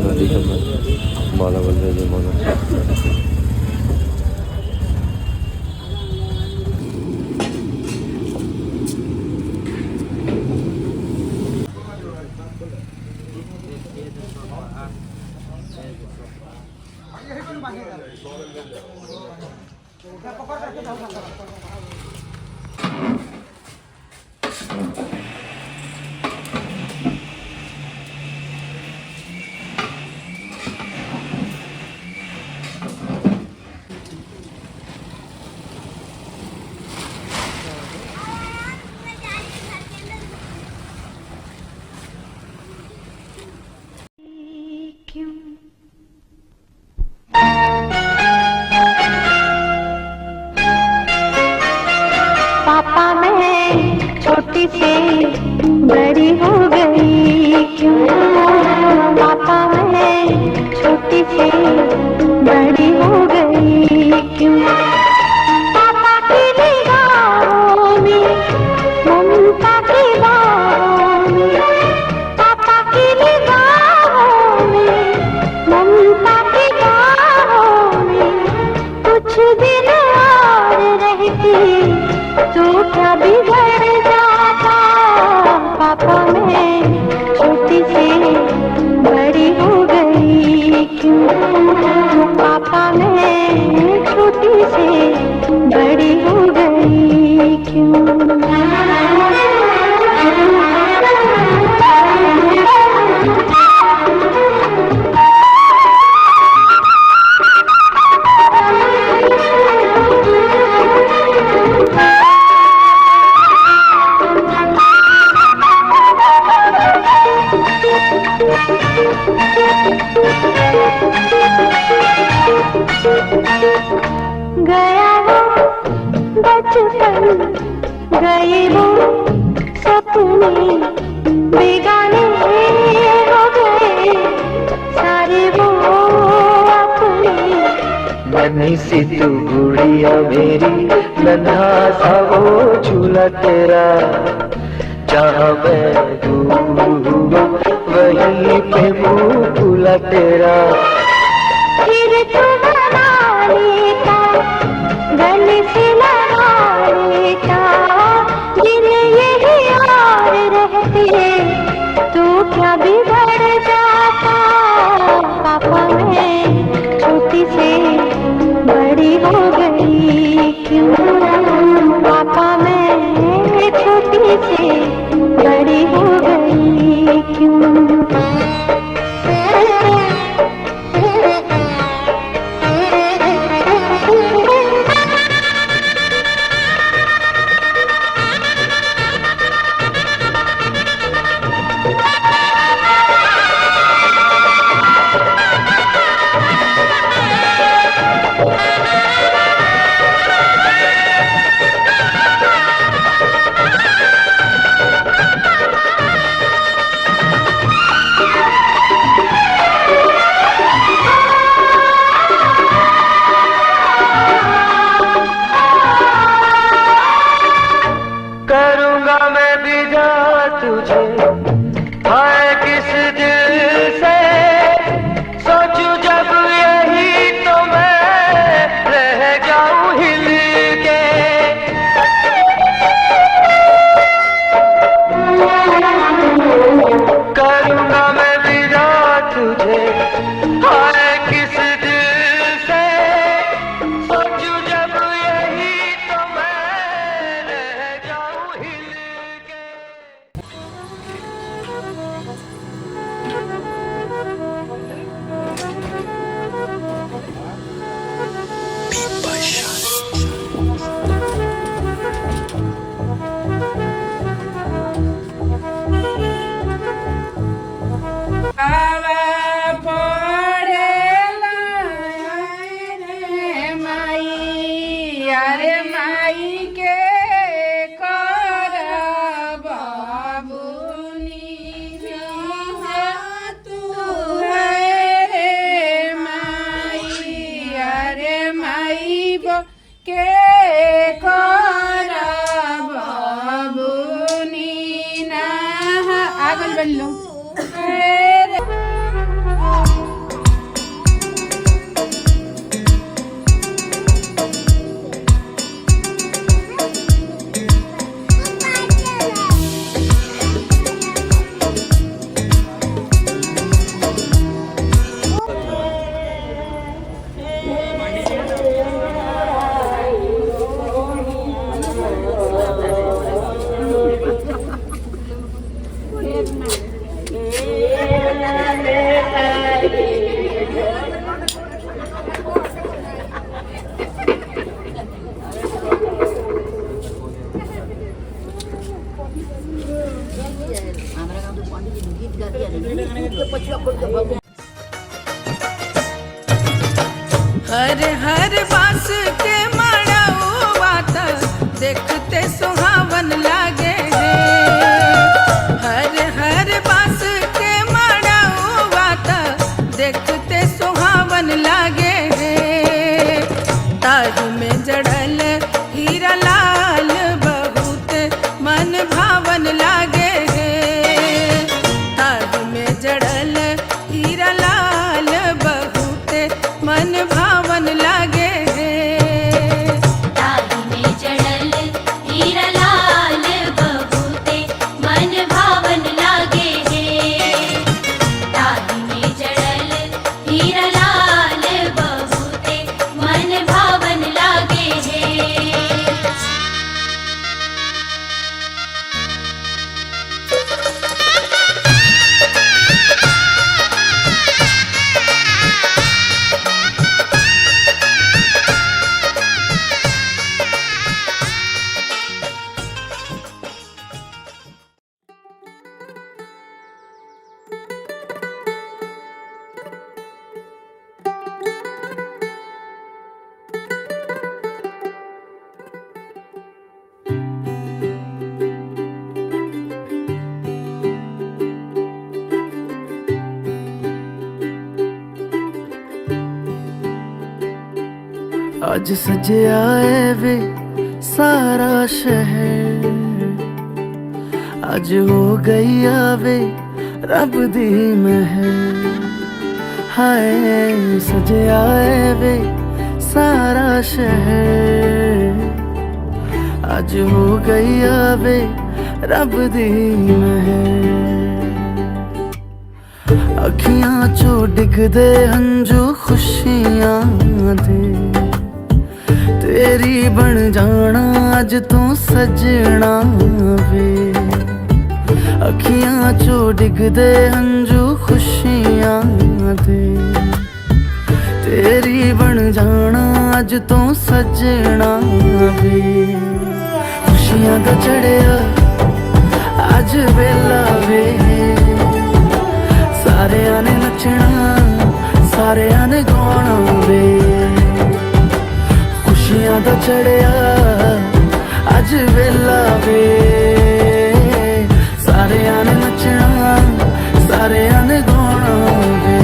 नदी है माला बन रही है माला। पापा मैं छोटी से बड़ी हो गई क्यों? पापा मैं छोटी से बड़ी हो गई क्यों? पापा की निगाहों में ममता की बाहों में, पापा की निगाहों में ममता की बाहों में कुछ दिन और रहती तो क्या बिगड़ जाता? पापा मैं छोटी से बड़ी हो गई क्यों? पापा मैं छोटी से बड़ी हो गई क्यों? गया वो बचपन, गए वो सपने, बेगाने हो गए सारे वो अपने। नन्ही सी तू गुड़िया मेरी, नन्हा सा वो झूला तेरा, जहाँ मैं हुआ वहीं पे मुँह फूला तेरा। फिर तू बना लेता, गले से लगा लेता, दिन यही और रहते तो क्या बिगड़ जाता? पापा मैं छोटी से बड़ी हो गई क्यों? पापा मैं छोटी से बड़ी हो गई क्यों? करूँगा मैं बिगा तुझे, हाय किस दिल से सोचूं जब यही तो मैं रह जाऊं हिल के। करूँगा मैं बिगा तुझे, हाय किस दिल से सोचूं जब यही तो मैं रह जाऊं हिल के। Para हर हर बास के मड़ौवा त देखते सुहावन लागे है। हर हर बास के मड़ौवा त देखते सुहावन लागे है। ताही में जड़ल हीरा लाल बहुत मन भावन लागे है। ताही में जड़ल हीरा लाल बहुत मन भावन लागे है। ताही में जड़ल हीरा लाल बहुते मन भावन लागे है। ताही में जड़ल हीरा लाल बहुते मन भावन लागे है। आज सजया है वे सारा शहर, आज हो गई आवे रब दी महर। हाय सजया है वे सारा शहर, आज हो गई आवे रब दी महर। अखियां चो डिगदे हंजू खुशियां दे, तेरी बन जाना अज तू सजना वे। अखियां चो डिगदे हंजू खुशियां दे, तेरी बन जाना अज तू सजना वे। खुशियां दा चढ़िया अज वेला वे, सारेयां ने नचना सारेयां ने गाना वे। खुशियां दा चढ़िया अज वेला वे, सारेयां ने नचना सारेयां ने गाना वे।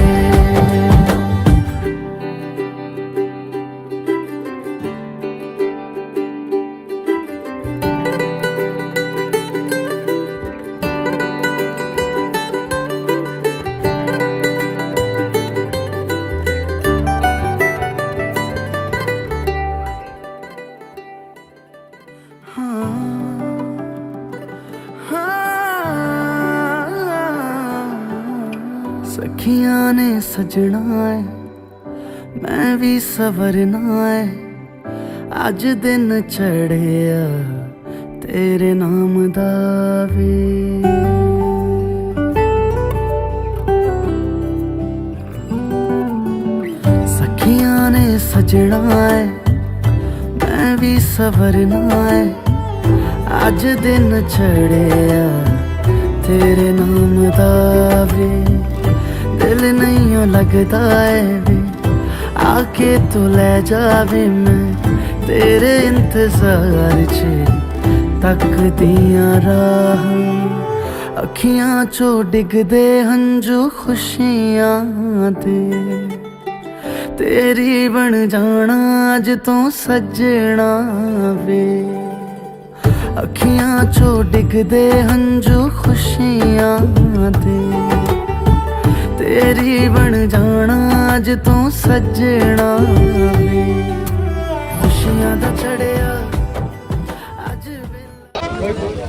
सखियां ने सजना है मैं भी सवरना है, अज दिन चढ़िया तेरे नाम दा वे। सखियां ने सजना है मैं भी सवरना है, अज दिन चढ़िया तेरे नाम दा वे। दिल नहीं लगता है वे आके तू ले जावे, मैं तेरे इंतजार च तकदियां राह। अखियां चो डिगदे हंजू खुशियां दे, तेरी बन जाना अज तू सजना वे। अखियां चो डिगदे हंजू खुशियां दे, तेरी बन जाना अज तू सजना वे। खुशियां दा चढ़िया अज वेला।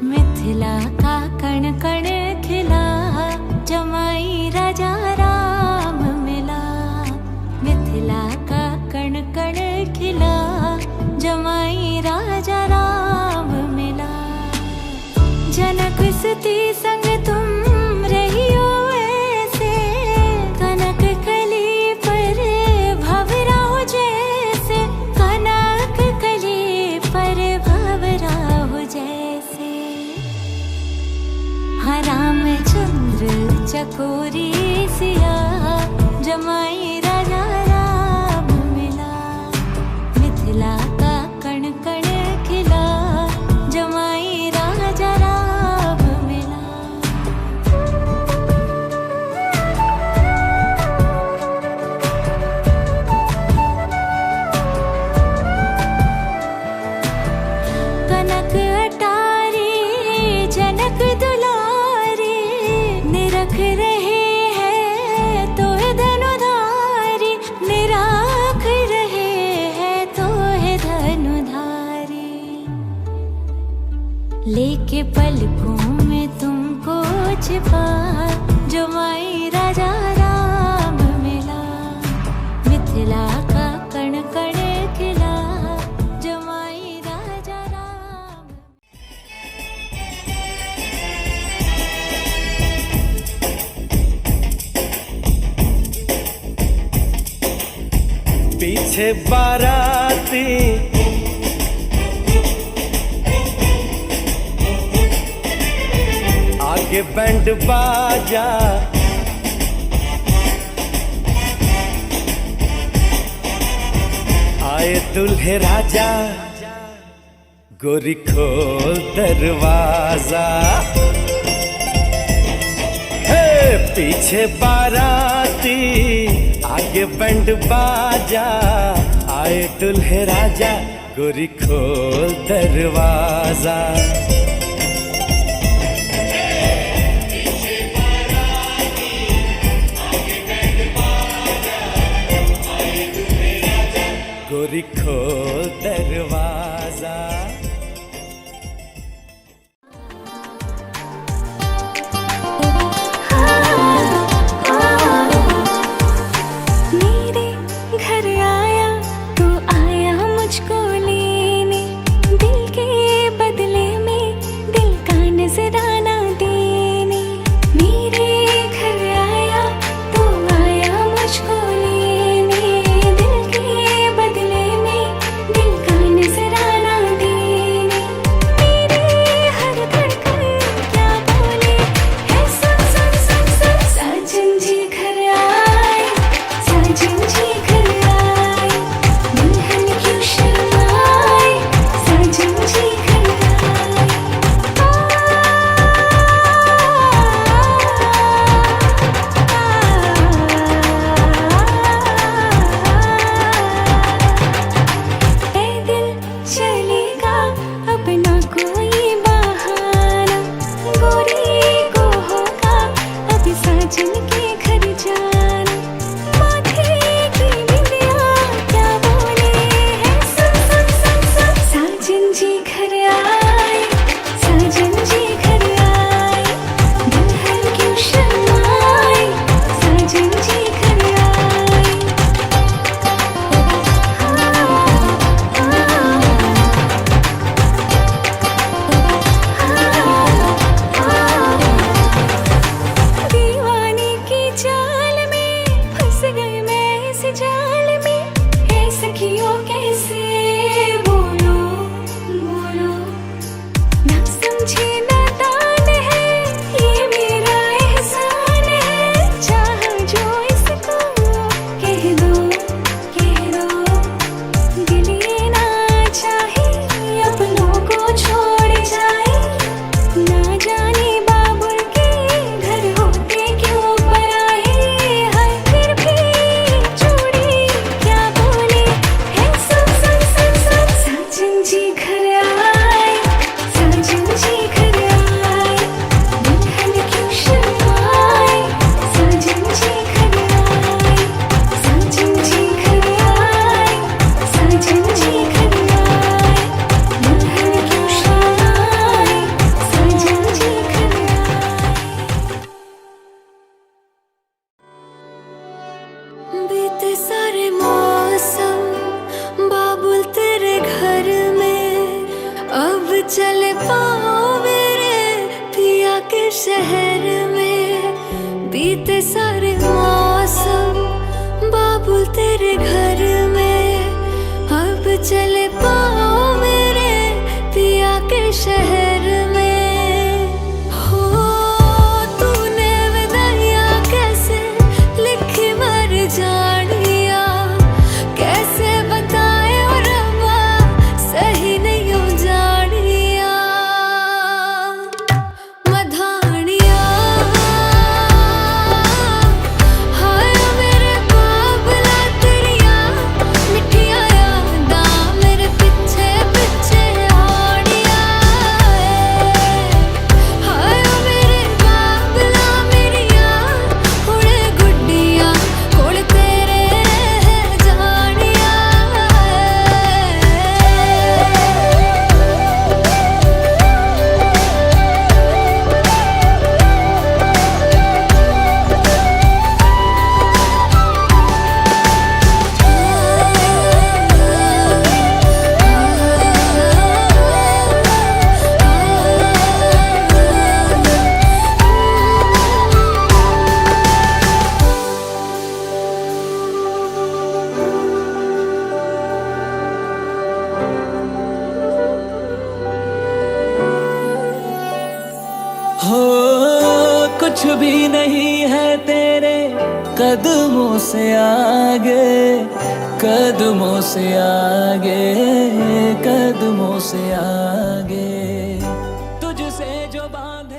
मिथिला का कण कण खिला, जमाई राजा राम मिला। मिथिला का कण कण खिला, जमाई राजा राम मिला। जनक सती संग तुम रहियो ऐसे, कनक कली पर भंवरा जैसे। कनक कली पर भंवरा जैसे। हाँ रामचंद्र चकोरी सिया, जमाई राजा राम मिला। मिथिला का कण कण खिला, जमाई राजा राम मिला। कनक अटारी जनक दुलारी, निरख रहे हैं तो धनुधारी। निराख रहे हैं तो धनुधारी। लेके पलकों में तुमको छिपा, जमाई राजा राम मिला। मिथिला का कण कण खिला, जमाई राजा राम। पीछे बाराती आगे बैंड बाजा, आए दुल्हे राजा, गोरी खोल दरवाजा। हे पीछे बाराती आगे बैंड बाजा, आए दुल्हे राजा, गोरी खोल दरवाजा। गोरी खोल दरवाजा। मेरे घर आया तो आया मुझको लेने, दिल के बदले में दिल का नजराना देने। मेरे घर आया तो आया मुझको लेने, दिल के बदले में साजन के घर जाने माथे की बिंदिया क्या बोले है सुन सुन सुन सुन साजन जी घर आए साजन जी घर आए दुल्हन क्यों शर्माए साजन जी घर आए दीवाने की चाल में फंस गए मैं इस जाल में है सखियों कैसे बोलो बोलो ना समझे नादान है ये मेरा एहसान है चाह जो इसको कह दो दिल ये ना चाहे अपनों को छोड़ जाए ना जाने बाबुल के घर होते क्यों पराए हाय फिर भी चूड़ी क्या बोले है सुन सुन सुन सुन साजन जी घर आए साजन जी घर आए दुल्हन क्यों शर्माए साजन जी घर आए साजन जी घर आए साजन जी घर आए दुल्हन क्यों शर्माए साजन जी घर आए बीते सारे मौसम बाबुल तेरे घर में अब चले पाओ मेरे पिया के शहर में बीते सारे मौसम बाबुल तेरे घर में अब चले पाओ मेरे पिया के शहर में हो तूने विदाइयां कैसे लिखी मर जानिया कैसे बताए और रब्बा सही नहीं हो जानिया मधानिया हाय मेरे बाबला तेरिया मिठिया यादा मेरे पीछे पीछे आड़िया हाय मेरे बाबला मेरिया हुणे गुड्डिया कोल तेरे रह जानिया हो कुछ भी नहीं है तेरे कदमों से आगे कदमों से आगे कदमों से आगे तुझसे जो बांधे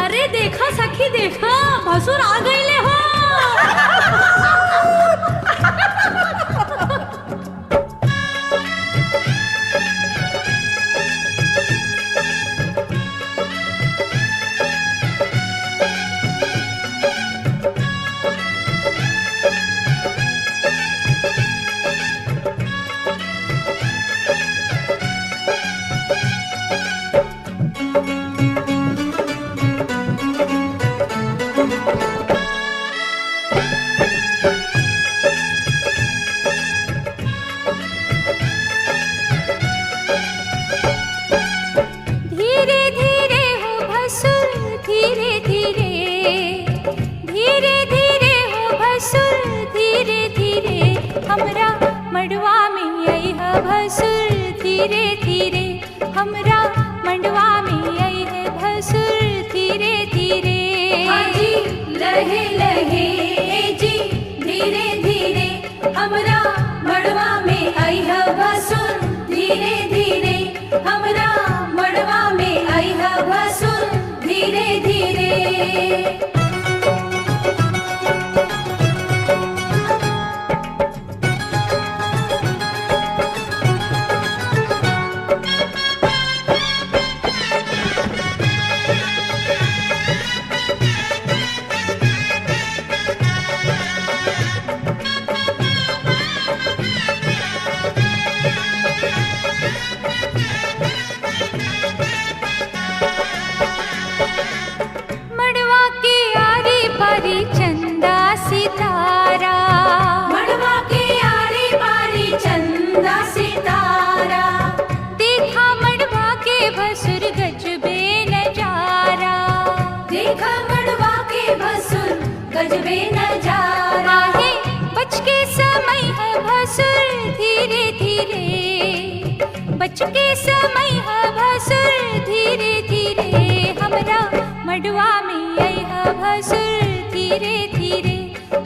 अरे देखा सखी देखा, भसुर आ गईले हो। धीरे धीरे हमरा मंडवा में आई है भसुर धीरे धीरे। जी लहे लहे जी धीरे धीरे हमरा मड़वा में आई है भसुर धीरे धीरे हमरा मड़वा में आई है भसुर धीरे धीरे। वे नजारा आहे बच के समय है भसुर धीरे धीरे, बच के समय है भसुर धीरे धीरे, हमरा मड़वा में आई है भसुर धीरे धीरे,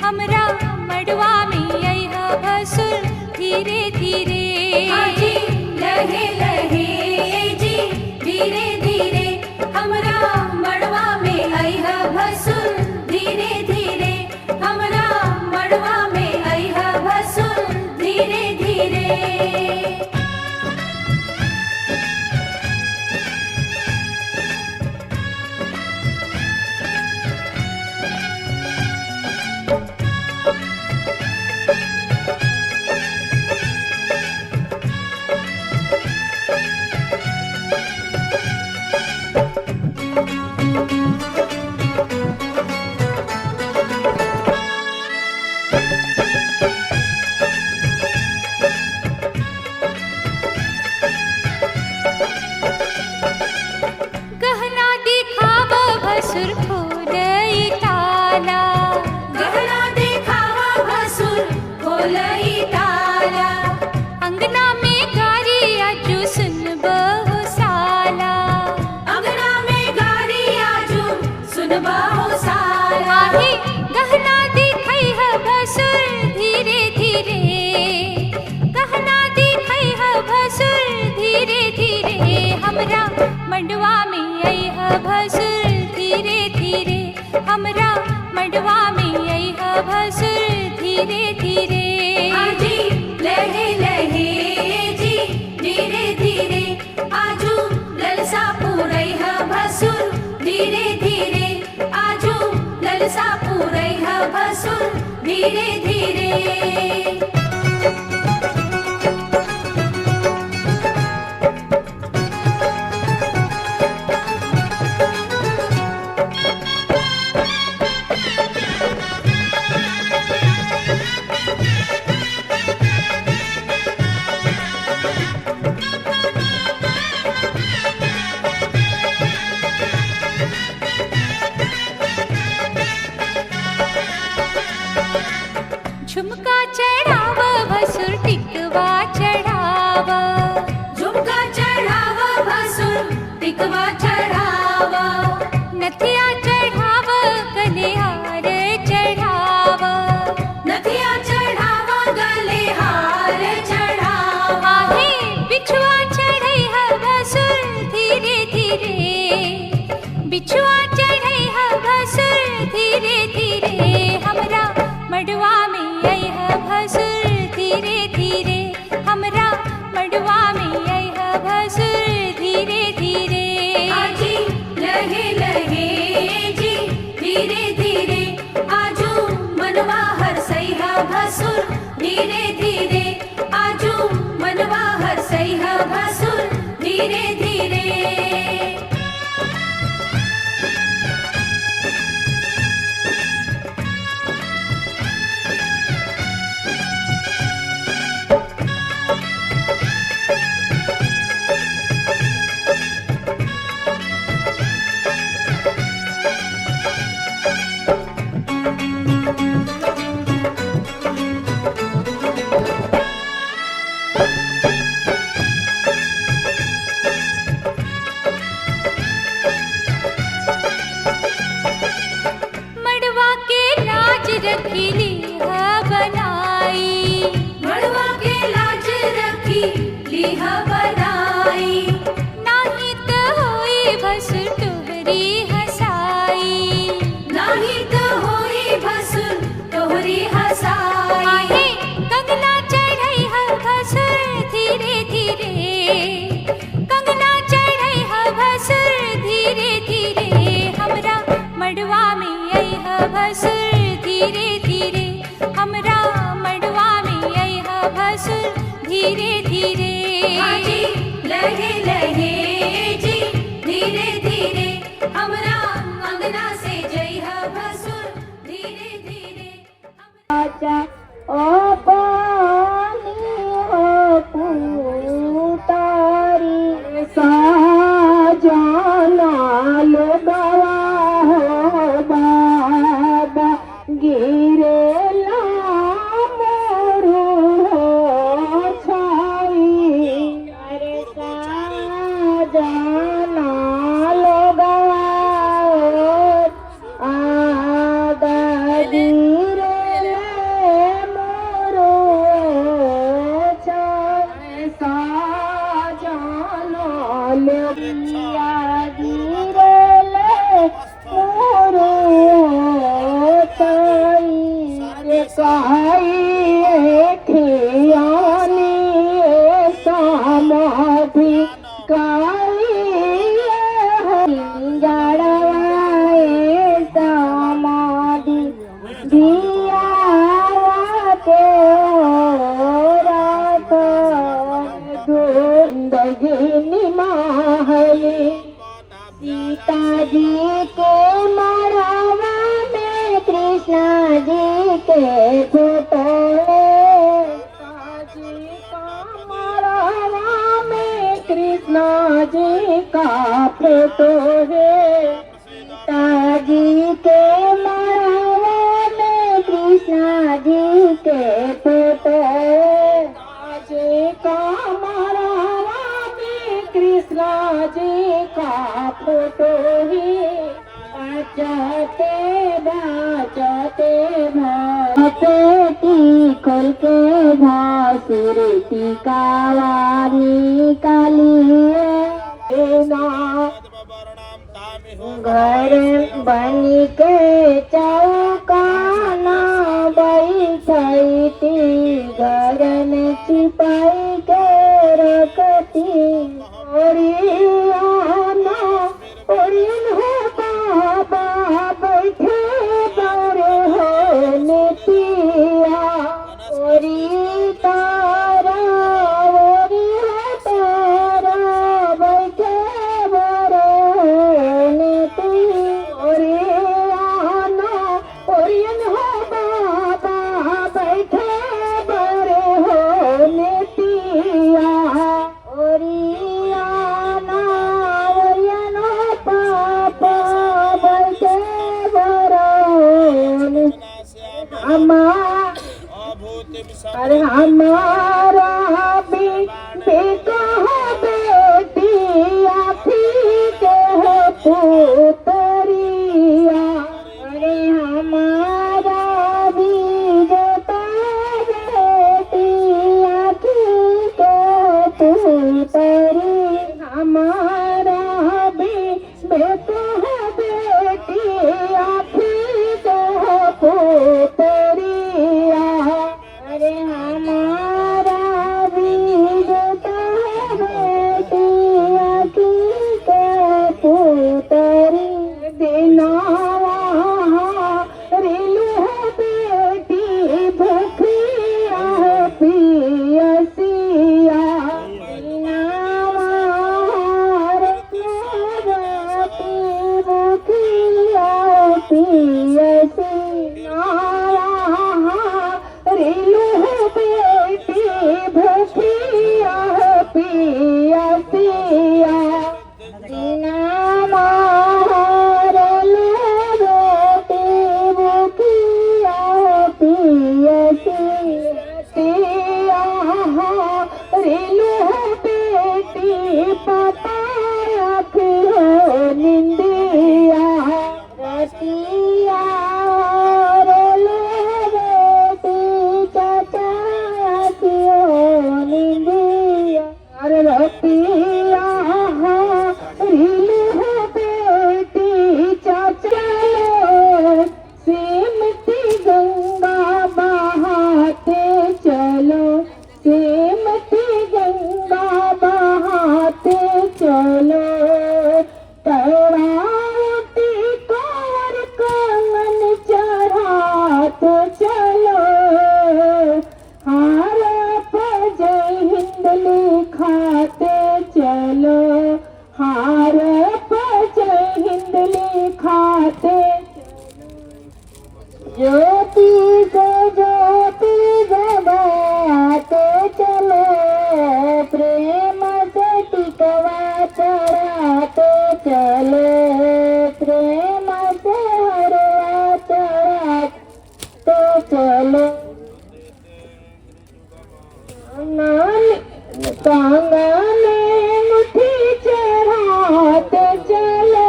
हमरा मड़वा में आई है भसुर धीरे धीरे। हाजी लहे लहे जी धीरे धीरे, हमरा मड़वा में आई है भसुर धीरे धीरे, हमरा मड़वा में आई है भसुर धीरे धीरे। गहना दिखाव भसुर खोलई ताला, गहना देखावा भसुर खोलई ताला, अंगना में गारी आजू सुन बहु साला, अंगना में गारी आजू सुनबा हो साला। आहे गहना दिखई है भसुर धीरे धीरे, गहना दिखई है भसुर धीरे धीरे, हमरा मंडवा में आई है भसुर धीरे धीरे, हमरा मंडवा में आई है भसुर धीरे धीरे। हाजी लहे लहे जी धीरे धीरे, आजू ललसा पूरई है भसुर धीरे धीरे, आजू ललसा पूरई है भसुर धीरे धीरे। झुमका चढ़ाव भसुर टिकवा चढ़ाव, झुमका चढ़ावा भसुर टिकवा चढ़ावा, नथिया चढ़ाव कलिहार चढ़ाव, नथिया चढ़ावा गले हार चढ़ावा, आहे बिछुआ चढ़ई है भसुर धीरे धीरे, बिछुआ चढ़ई है भसुर धीरे धीरे, हमरा मड़वा में आई है भसुर धीरे धीरे, हमरा मड़वा में आई है भसुर धीरे धीरे। हाजी लहे लहे जी धीरे धीरे, आजू मनवा हरसई है भसुर धीरे धीरे, आजू मनवा हरसई है भसुर धीरे धीरे। मड़वा के लाज रखीली है बनाई, मड़वा के लाज रखी लिहा बनाई, नाही त होई भसुर तोहरी हसाई, नाही तो होई भसुर तोहरी हसाई, आहे कंगना चढ़ई है भसुर धीरे धीरे, कंगना चढ़ई है भसुर धीरे धीरे, हमरा मड़वा में आई है भसुर धीरे धीरे, हमरा मड़वा में आई है भसुर धीरे धीरे। हाजी लहे लहे जी धीरे धीरे, हमरा अंगना से जई है भसुर धीरे धीरे। आजा ओ पानी हो पुतारी, साजना लो गवा हो बाबा गे काई खियानी समाधि काई जड़वाए समाधि दिया के रात जिंदगी निमाहली सीता जी के मड़वा में कृष्ण जी के फोटो जी का मड़वा में कृष्ण जी का फोटो है सीता जी के मड़वा में कृष्ण जी के फोटो जी का मड़वा में कृष्ण जी का फोटो ही बचाते बचाते पेटी खोल के भासुरी टीकावानी काली घर बनी के चौकाना बैठी घर में छिपाई के रखती ओरियाना ओरियन हो बाबा बैठे बड़े हो नितिया ओरी तारा ओरी हो तारा बैठे बड़े हो निति ओरियाना ओरियन हो बाबा बैठे बड़े हो नितिया ओरियाना ओरियन हो पापा बैठे बड़े अरे हमारा बेटा बेटी आखी के हो पुतरिया अरे हमारा भी बेटा बेटी आखी के पुतरी हमारा भी बेटा बेटी आखी के हो पुतरिया अरे हमारा भी बेटा बेटी आखी के पुतरी दिनावा रेलू है बेटी भूखिया पियसिया दिनावा रेलू बेटी भूखिया पियसिया रेलू बेटी भूखिया पियसिया दिनावा रेलू बेटी भूखिया पियसिया रेलू बेटी पता रखो निंदिया रतिया रेलू बेटी चाचा रखियो निंदिया अरे रतिया रेलू बेटी चाचा सेमती गंगा बहाते चलो सेमती गंगा बहाते चलो तरावती कौर कंगन चढ़ाते चलो हार पर जय हिंद लिखाते चलो हार पर जय हिंद लिखाते ज्योति को ज्योति जगाते चलो प्रेम से टिकवा चढ़ाते चलो प्रेम से हरवा चढ़ाते चलो कांगने मुट्ठी चढ़ाते चलो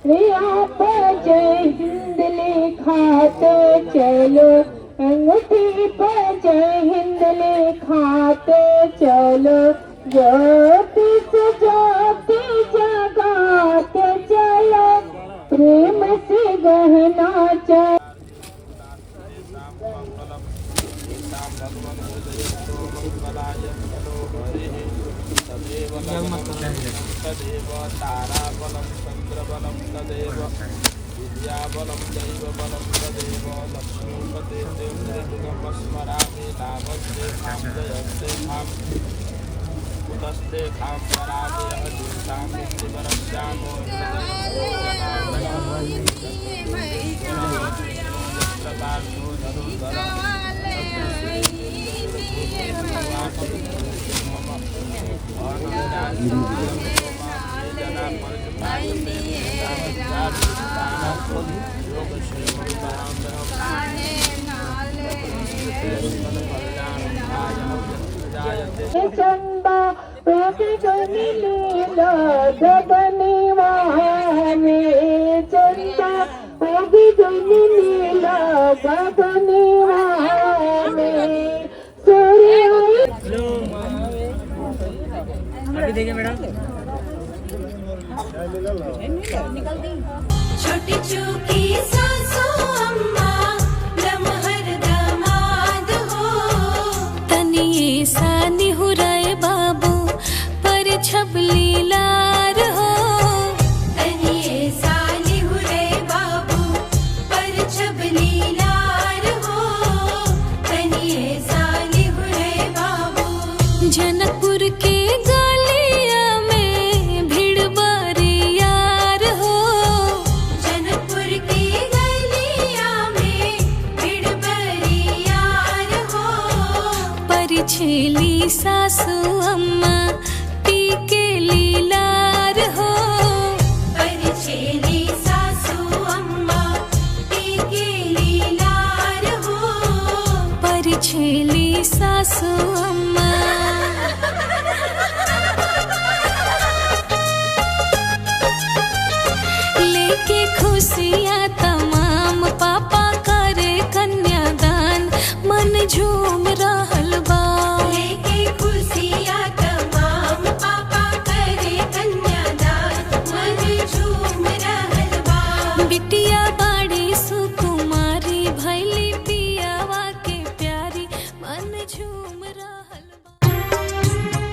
रिया पर जय हिंद लिखाते चलो अंगूठी पर जय हिंद लिखाते चलो ज्योति से ज्योति जगाते चलो प्रेम से गहना चलो मंगलम सीतां भगवन् हृदयस्थो मंगलाय कलो हरिः तदेव तदेव ताराबलं चन्द्रबलं तदेव विद्याबलं दैवबलं तदेव लक्ष्मीपते तेन्द्रयुगमस्मरामि लाभस्ते खां जयस्ते खां कुतस्ते खां पराजयः दुष्टां नित्यवरस्यामो चंदा गगनी लीला गगनी वहाने चंदा गगनी लीला गगनी वहाने सूर्य छोटी चूकी सासू अम्मा लमहर दामाद हो तनिए सा निहुराए बाबू पर छबली लार हो तनिए साली हुरे बाबू पर छबली लार हो तनिए साली हुरे बाबू जनकपुर के गलिया में भीड़ बारी यार हो जनकपुर की गलिया में भीड़ बरियार हो परिछेली सासू अम्मा टीके लीलार हो परिछेली सासू अम्मा टीके लीलार हो परिछेली सासू अम्मा लेके खुशियाँ तमाम पापा करे कन्यादान मन झूम रहल बा लेके खुशियाँ तमाम पापा करे कन्यादान मन झूम रहल बा बिटिया बाड़ी सुकुमारी भैली पियावा के प्यारी मन झूम रहल बा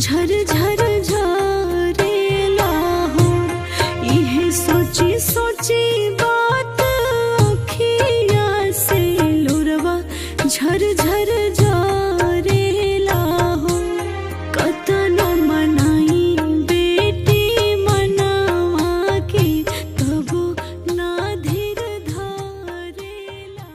झर झर झरेला हो इहे सोची सोची बात अखिया से लोरवा झर झर झरेला हो कतनो मनाई बेटी मनवा के कबो ना धीर धरेला।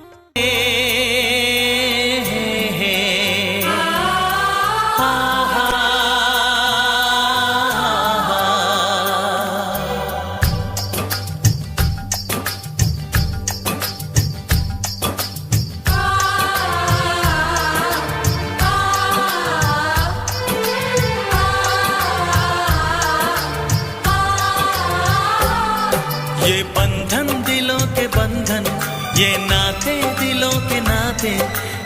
ये बंधन दिलों के बंधन, ये नाते दिलों के नाते,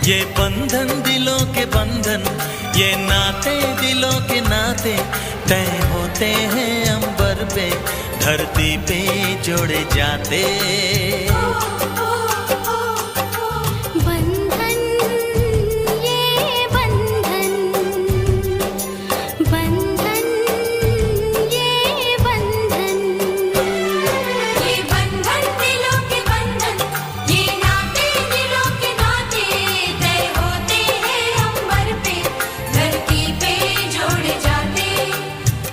ये बंधन दिलों के बंधन, ये नाते दिलों के नाते तय होते हैं अंबर पे धरती पे जोड़े जाते। बंधन ये बंधन बंधन ये बंधन ये बंधन दिलों के बंधन, ये नाते दिलों के नाते तय होते हैं अंबर पे धरती पे जोड़े जाते।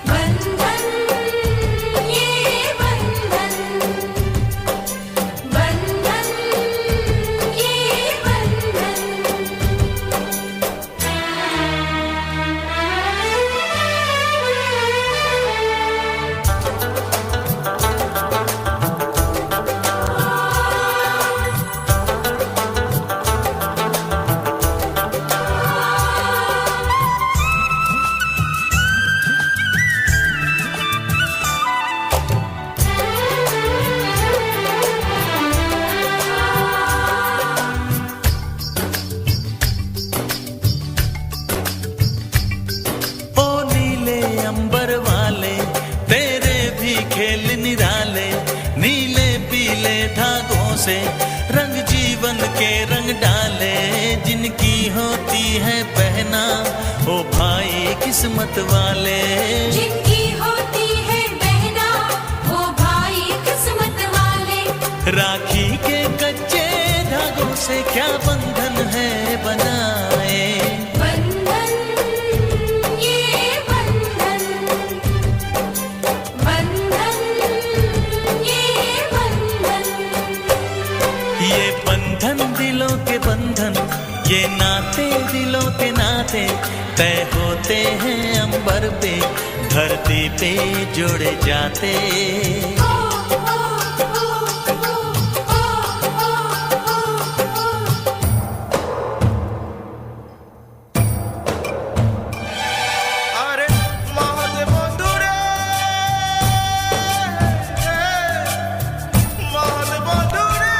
बंधन ये बंधन बंधन ये बंधन। ओ नीले अंबर वाले तेरे भी खेल निराले, नीले पीले धागों से रंग जीवन के रंग डाले, जिनकी होती है पहना ओ भाई किस्मत वाले। जिनकी होती है बहना वो भाई किस्मत वाले। राखी के कच्चे धागों से क्या बंधन है बनाए। बंधन ये बंधन बंधन ये बंधन। ये बंधन दिलों के बंधन, ये नाते दिलों के नाते तय होते हैं अंबर पे धरती पे जोड़े जाते। अरे महादेव बंधुरे, महादेव बंधुरे।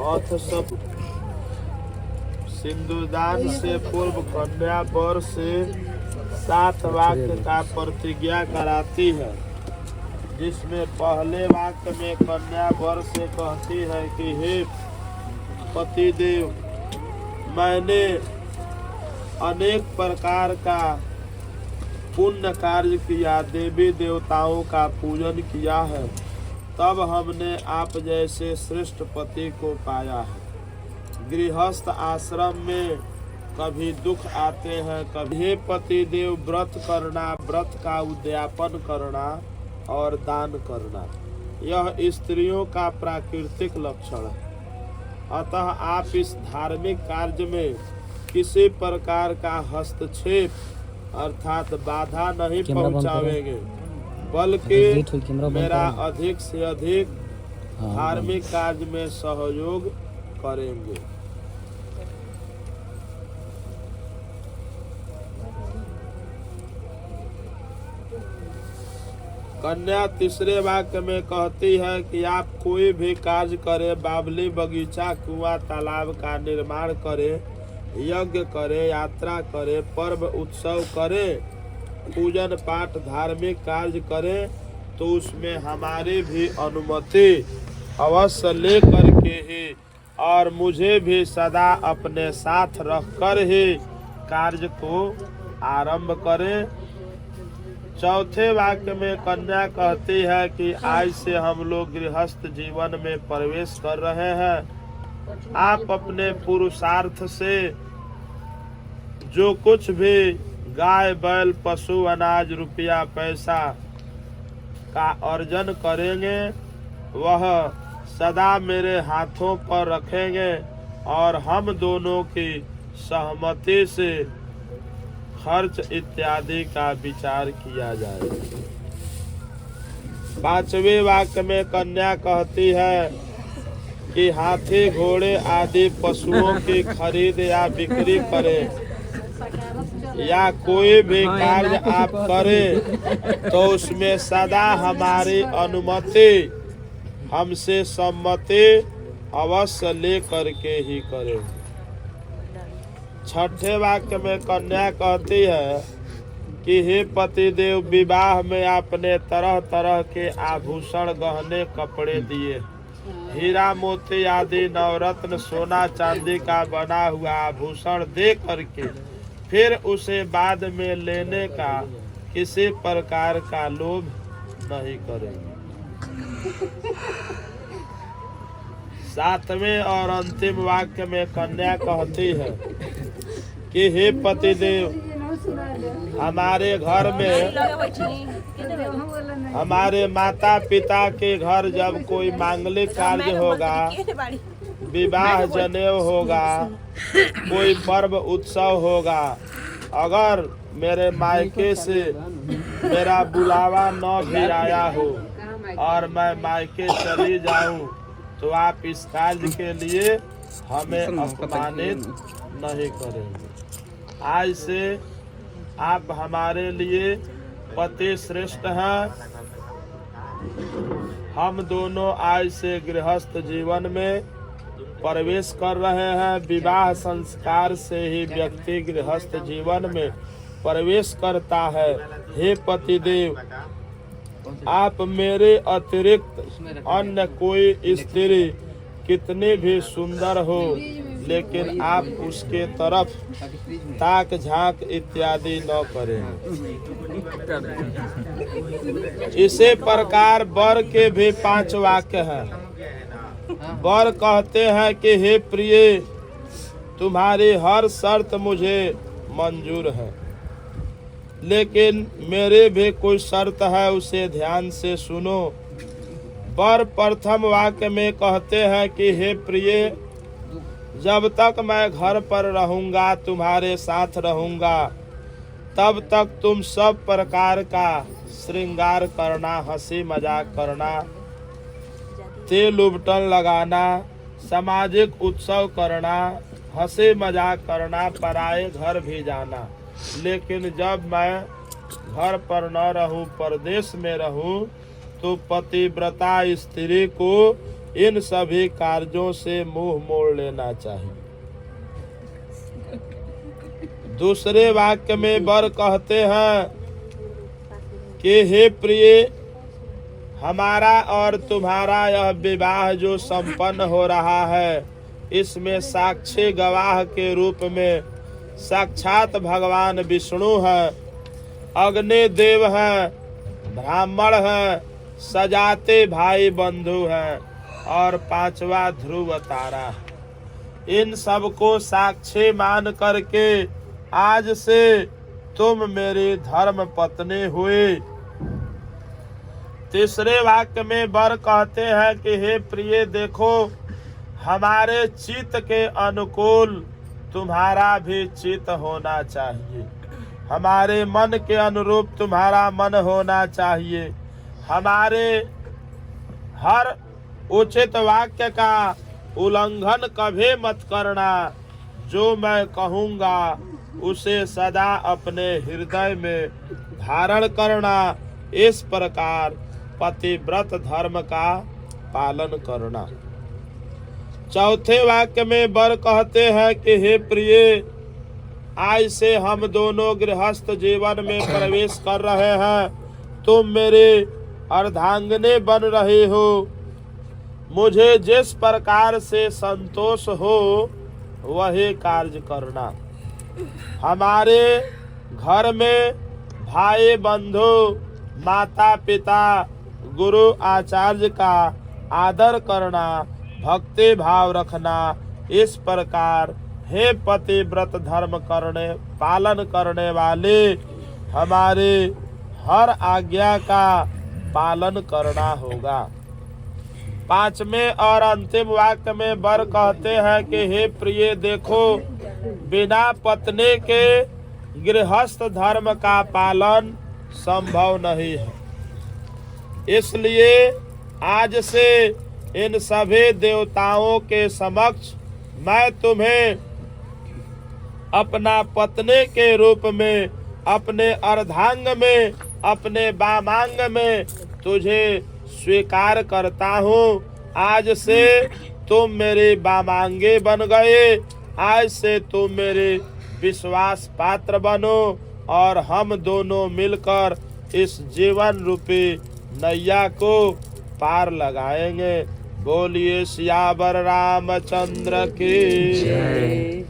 अथ सब सिंदूरदान से पूर्व कन्या वर से 7 वाक्य का प्रतिज्ञा कराती है, जिसमें पहले वाक्य में कन्या वर से कहती है कि हे पतिदेव, मैंने अनेक प्रकार का पुण्य कार्य किया, देवी देवताओं का पूजन किया है, तब हमने आप जैसे श्रेष्ठ पति को पाया है। गृहस्थ आश्रम में कभी दुख आते हैं, कभी हे पति देव, व्रत करना, व्रत का उद्यापन करना और दान करना, यह स्त्रियों का प्राकृतिक लक्षण है। अतः आप इस धार्मिक कार्य में किसी प्रकार का हस्तक्षेप अर्थात बाधा नहीं पहुंचावेंगे, बल्कि मेरा अधिक से अधिक धार्मिक कार्य में सहयोग करेंगे। कन्या तीसरे वाक्य में कहती है कि आप कोई भी कार्य करें, बावली, बगीचा, कुआं, तालाब का निर्माण करें, यज्ञ करें, यात्रा करें, पर्व उत्सव करें, पूजन पाठ धार्मिक कार्य करें, तो उसमें हमारी भी अनुमति अवश्य ले करके ही और मुझे भी सदा अपने साथ रखकर ही कार्य को आरंभ करें। चौथे वाक्य में कन्या कहती है कि आज से हम लोग गृहस्थ जीवन में प्रवेश कर रहे हैं। आप अपने पुरुषार्थ से जो कुछ भी गाय, बैल, पशु, अनाज, रुपया, पैसा का अर्जन करेंगे, वह सदा मेरे हाथों पर रखेंगे और हम दोनों की सहमति से खर्च इत्यादि का विचार किया जाए। पांचवें वाक्य में कन्या कहती है कि हाथी, घोड़े आदि पशुओं की खरीद या बिक्री करें या कोई भी कार्य आप करें तो उसमें सदा हमारी अनुमति, हमसे सम्मति अवश्य ले करके ही करें। छठे वाक्य में कन्या कहती है कि हे पतिदेव, विवाह में आपने तरह तरह के आभूषण, गहने, कपड़े दिए, हीरा मोती आदि नवरत्न, सोना चांदी का बना हुआ आभूषण दे करके फिर उसे बाद में लेने का किसी प्रकार का लोभ नहीं करेंगे। सातवें और अंतिम वाक्य में कन्या कहती है कि हे पतिदेव, हमारे घर में, हमारे माता पिता के घर जब कोई मांगलिक कार्य होगा, विवाह, जनेऊ होगा, कोई पर्व उत्सव होगा, अगर मेरे मायके से मेरा बुलावा न भी आया हो और मैं मायके चली जाऊं, तो आप इस कार्य के लिए हमें अपमानित नहीं करेंगे। आज से आप हमारे लिए पति श्रेष्ठ हैं। हम दोनों आज से गृहस्थ जीवन में प्रवेश कर रहे हैं। विवाह संस्कार से ही व्यक्ति गृहस्थ जीवन में प्रवेश करता है। हे पतिदेव, आप मेरे अतिरिक्त अन्य कोई स्त्री कितनी भी सुंदर हो, लेकिन आप उसके तरफ ताक झांक इत्यादि न करें। इसी प्रकार वर के भी 5 वाक्य हैं। वर कहते हैं कि हे प्रिय, तुम्हारी हर शर्त मुझे मंजूर है, लेकिन मेरे भी कोई शर्त है, उसे ध्यान से सुनो। वर प्रथम वाक्य में कहते हैं कि हे प्रिय, जब तक मैं घर पर रहूंगा, तुम्हारे साथ रहूंगा, तब तक तुम सब प्रकार का श्रृंगार करना, हंसी मजाक करना, तेल उबटन लगाना, सामाजिक उत्सव करना, हंसी मजाक करना, पराए घर भी जाना। लेकिन जब मैं घर पर न रहूं, परदेश में रहूं, तो पतिव्रता स्त्री को इन सभी कार्यों से मुंह मोड़ लेना चाहिए। दूसरे वाक्य में वर कहते हैं कि हे प्रिय, हमारा और तुम्हारा यह विवाह जो संपन्न हो रहा है, इसमें साक्षी गवाह के रूप में साक्षात भगवान विष्णु हैं, अग्नि देव हैं, ब्राह्मण हैं, सजाते भाई बंधु हैं और पांचवा ध्रुव तारा है। इन सबको साक्षी मान करके आज से तुम मेरी धर्म पत्नी हुई। तीसरे वाक्य में वर कहते हैं कि हे प्रिय, देखो हमारे चित्त के अनुकूल तुम्हारा भी चित्त होना चाहिए, हमारे मन के अनुरूप तुम्हारा मन होना चाहिए, हमारे हर उचित वाक्य का उल्लंघन कभी मत करना, जो मैं कहूँगा उसे सदा अपने हृदय में धारण करना। इस प्रकार पतिव्रत धर्म का पालन करना। चौथे वाक्य में वर कहते हैं कि हे प्रिय, आज से हम दोनों गृहस्थ जीवन में प्रवेश कर रहे हैं। तुम मेरे अर्धांगिनी बन रही हो। मुझे जिस प्रकार से संतोष हो वही कार्य करना। हमारे घर में भाई बंधु, माता पिता, गुरु आचार्य का आदर करना, भक्ति भाव रखना। इस प्रकार हे पतिव्रत धर्म पालन करने वाले, हमारे हर आज्ञा का पालन करना होगा। पांचवें और अंतिम वाक्य में वर कहते हैं कि हे प्रिय, देखो बिना पत्नी के गृहस्थ धर्म का पालन संभव नहीं है। इसलिए आज से इन सभी देवताओं के समक्ष मैं तुम्हें अपना पत्नी के रूप में, अपने अर्धांग में, अपने वामांग में तुझे स्वीकार करता हूँ। आज से तुम मेरे वामांगे बन गए। आज से तुम मेरे विश्वास पात्र बनो और हम दोनों मिलकर इस जीवन रूपी नैया को पार लगाएंगे। बोलिए सियावर रामचंद्र की जय।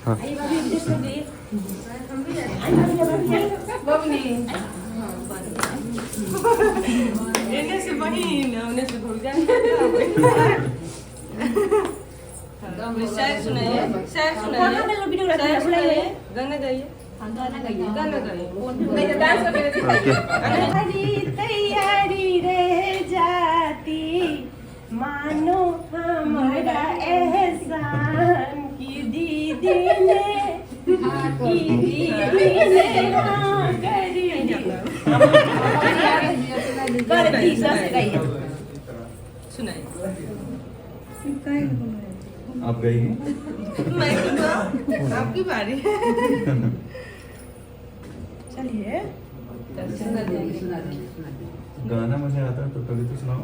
हाँ से बहिन उन्हें से भूल जाए। शायर सुनाइए, शायर सुनाइए, शायर सुनाइए, गाना गाइए, गाना गाइए। हरी तैयारी रह जाती मानो हमारा एहसान की दीदी ने हाँ करी सुनाइए। आप गई मैं आपकी बारी। चलिए गाना मुझे आता है तो कभी तो सुनाओ।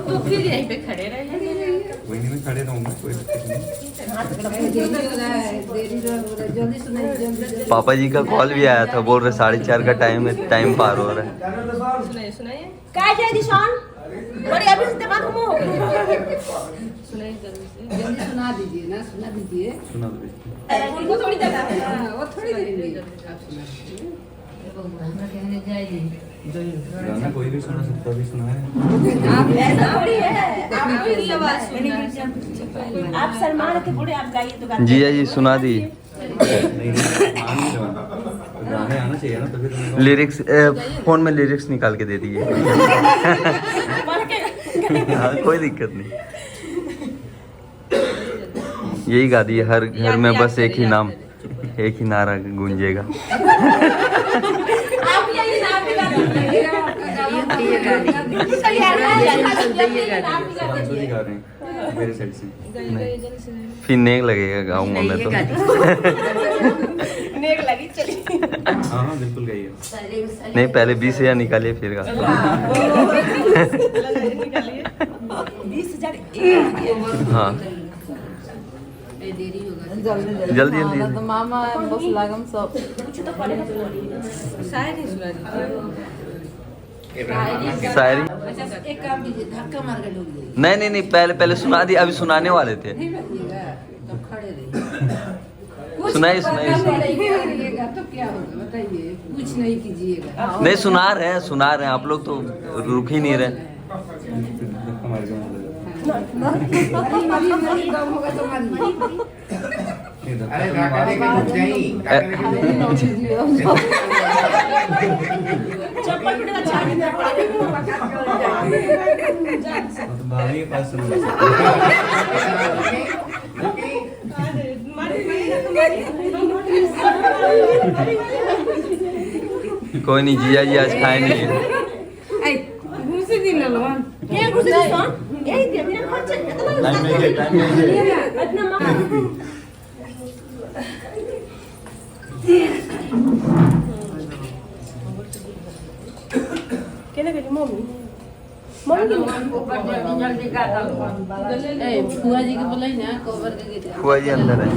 तो फिर यहीं पे खड़े रहे। वहीं में खड़े रहूंगा, कोई दिक्कत नहीं। पापा जी का कॉल भी आया था, बोल रहे 4:30 का टाइम है, टाइम पार हो रहा है। सुनाइए सुनाइए काय जाए दिशान बड़ी अभी से दिमाग घूमो सुनाइए जल्दी से। जल्दी सुना दीजिए ना, सुना दीजिए। सुना दो। उनको थोड़ी जगह है वो थोड़ी देर आप सुना दीजिए। गाना कोई भी सुना सकता, भी सुना है। आप ऐसा थोड़ी है आपकी आवाज सुनना। आप सलमान के बूढ़े आप गाइए तो जिया जी सुना दी। नहीं गाने आना चाहिए ना, तभी तो लिरिक्स फोन में लिरिक्स निकाल के दे दिए। हाँ कोई दिक्कत नहीं, यही गा दिए। हर घर में बस एक ही नाम, एक ही नारा गूंजेगा। आप यही नाम भी गा दीजिए। गा रहे हैं मेरे साइड से। गाइए जल्दी से। फिर नेक लगेगा गाऊंगा मैं तो। नेक लगी चलिए। हाँ हाँ बिल्कुल गाइए। नहीं पहले 20,000 निकालिए फिर गा। निकालिए 20,000 हाँ देरी होगा जल्दी जल्दी। तो मामा बस लागम सब शायरी सुना दीजिए। शायरी एक काम कीजिए, धक्का मार के ढूंढ दीजिए। नहीं, पहले सुना दी, अभी सुनाने वाले थे। नहीं बैठिएगा तो खड़े रहिए। सुनाइए रहिएगा तो क्या होगा बताइए, कुछ नहीं कीजिएगा। नहीं सुना रहे हैं आप लोग तो रुक ही नहीं रहे। कम होगा तो मारिए। चप्पल पड़ेगा छाती में भाभी के पास कोई नहीं, जिया जी आज खाए नहीं है। घुसी दिन ललवान ये घुस दे सोन यही दे बिना खर्च कितना टाइम नहीं इतना केना गली मम्मी जल्दी का फुआ जी के बोले ना कवर के गीत फुआ जी अंदर है।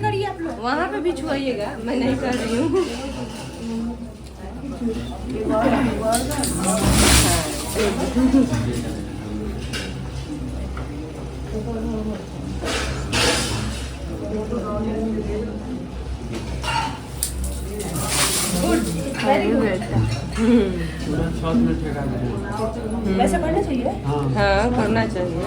करिए आप लोग वहाँ पे भी छुआइएगा, मैं नहीं कर रही हूँ। वैसे करना चाहिए। हाँ करना चाहिए।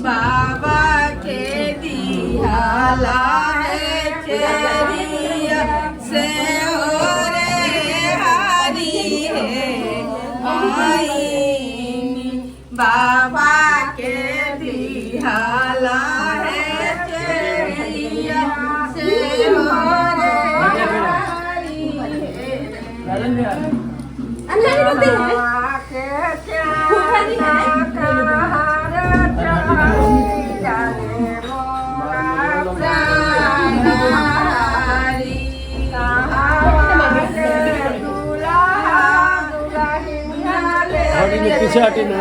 बाबा के दियाला है चेरिया से हो रे हरी है आई बाबा के दियाला है चेरिया से हो रे हरी है अंदर रोते हैं पीछे हटे ना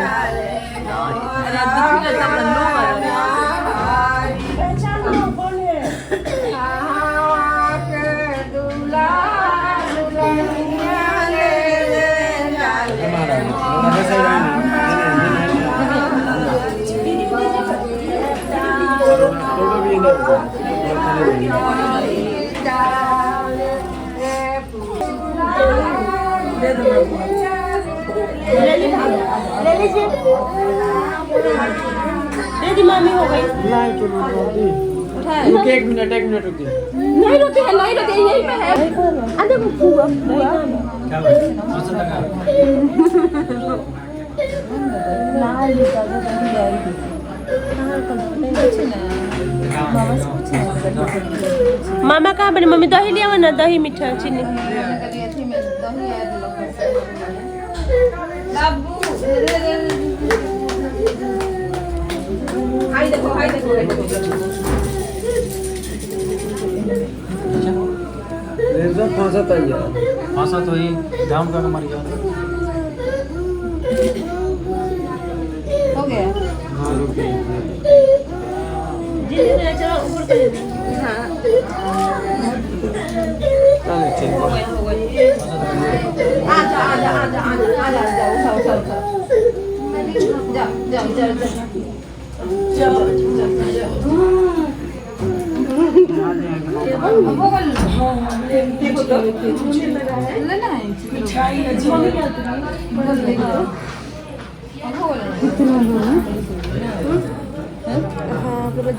दीदी मामी हो गई रुकिए एक मिनट रुकिए नहीं रोती है यहीं पे है अरे बुआ मामा कहाँ बने मम्मी दही लिया ना दही मीठा चीनी फांसा तो ही जाम का मर गया हो गया हाँ रुक गई चलो ऊपर कर चल ठीक आजा उठा जाओ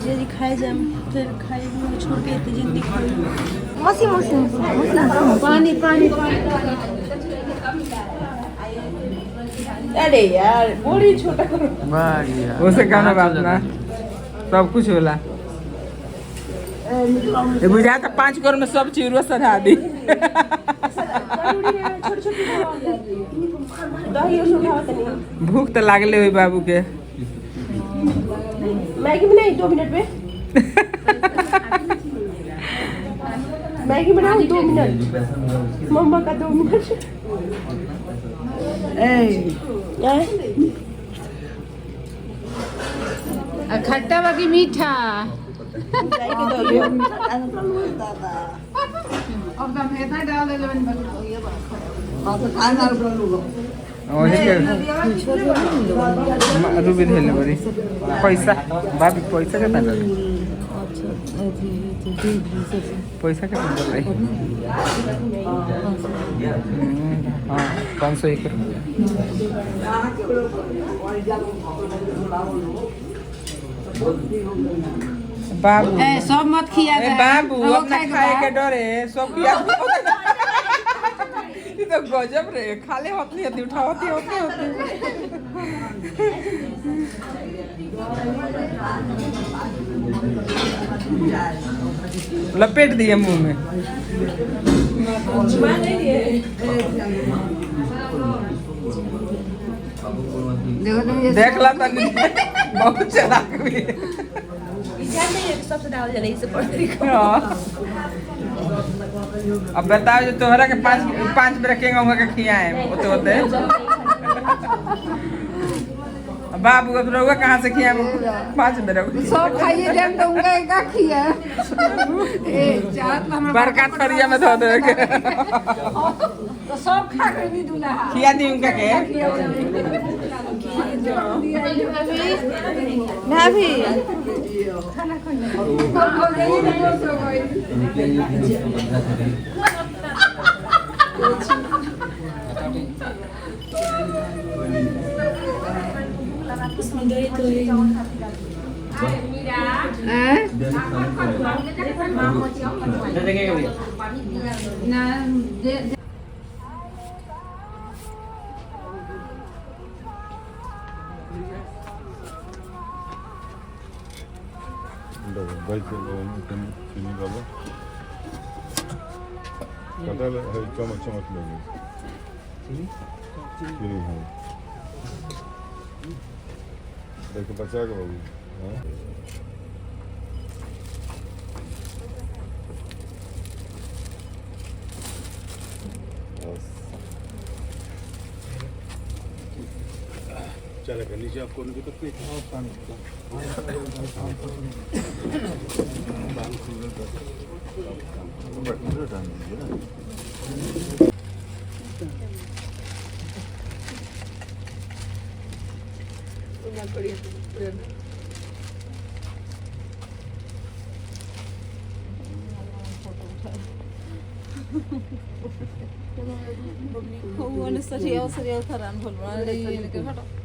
जी खाए जाए फिर खाए छोड़ के इतनी जल्दी खाए पानी अरे यार बड़ी छोटा करो उसे कहना बात ना सब कुछ होला ये बुझा तो 5 करोड़ में सब चीज सधा दी भूख तो लागले हुई बाबू के मैगी बनाई 2 मिनट में मैगी बनाओ 2 मिनट मम्मा का 2 मिनट खट्टा बाकी मीठा रूबी धेले बड़ी पैसा बाबी पैसा के ताना पैसा के ताना भाई हाँ 501 बाबू सब मत खिया बाबू अपना खाए के डरे सब किया तो गजब रे खाले होती उठावती होती लपेट दिए मुंह में देख ला तनी बहुत चलाक भी सबसे डाल जाने से पड़ती अब बताओ जो तोहरा के 5 बेर के गंगा के खियाए होते बाबू अब रहुआ कहाँ से खिया 5 बेर सब खाइए जब तो उनका का खिया बरका थरिया में धो दे के तो सब खा के नहीं दूल्हा खिया दी उनका के भाभी देखो बचा के बाबू चलेगा नीचे आपको उनकी तो serius serius